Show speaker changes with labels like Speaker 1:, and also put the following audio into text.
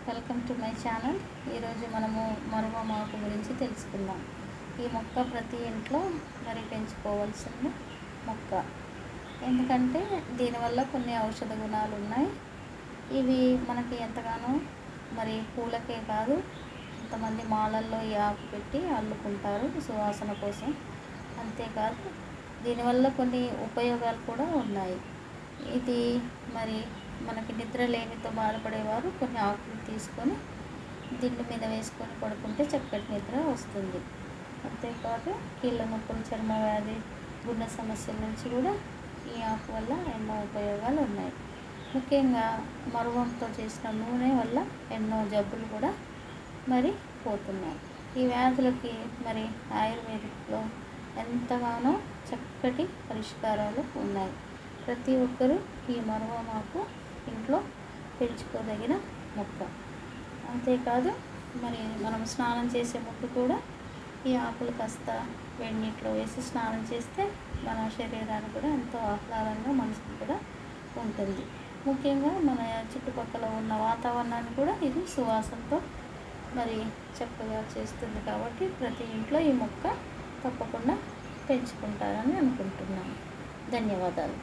Speaker 1: Welcome to my channel. ఈరోజు మనము మరువమాకు గురించి తెలుసుకుందాం. ఈ మొక్క ప్రతి ఇంట్లో పెంచుకోవాల్సిన మొక్క. ఎందుకంటే దీనివల్ల కొన్ని ఔషధ గుణాలు ఉన్నాయి. ఇవి మనకి ఎంతగానో పూలకే కాదు, కొంతమంది మాలల్లో ఈ ఆకు పెట్టి అల్లుకుంటారు సువాసన కోసం. అంతేకాదు దీనివల్ల కొన్ని ఉపయోగాలు కూడా ఉన్నాయి. ఇది మనకి నిద్ర లేమితో బాధపడేవారు కొన్ని ఆకులు తీసుకొని దిండు మీద వేసుకొని పడుకుంటే చక్కటి నిద్ర వస్తుంది. అంతేకాదు కీళ్ళ నొప్పులు, చర్మ వ్యాధి, గుండె సమస్యల నుంచి కూడా ఈ ఆకు వల్ల ఎన్నో ఉపయోగాలు ఉన్నాయి. ముఖ్యంగా మరువంతో చేసిన నూనె వల్ల ఎన్నో జబ్బులు కూడా పోతున్నాయి. ఈ వ్యాధులకి ఆయుర్వేదిక్లో ఎంతగానో చక్కటి పరిష్కారాలు ఉన్నాయి. ప్రతి ఒక్కరూ ఈ మరువమాకు ఇంట్లో పెంచుకోదగిన మొక్క. అంతేకాదు మనం స్నానం చేసే ముందు కూడా ఈ ఆకులు కాస్త వేడి నీటిలో వేసి స్నానం చేస్తే మన శరీరానికి కూడా ఎంతో ఆహ్లాదంగా, మనసుకు కూడా ఉంటుంది. ముఖ్యంగా మన చుట్టుపక్కల ఉన్న వాతావరణాన్ని కూడా ఇది సువాసనతో చక్కగా చేస్తుంది. కాబట్టి ప్రతి ఇంట్లో ఈ మొక్క తప్పకుండా పెంచుకుంటారని అనుకుంటున్నాను. ధన్యవాదాలు.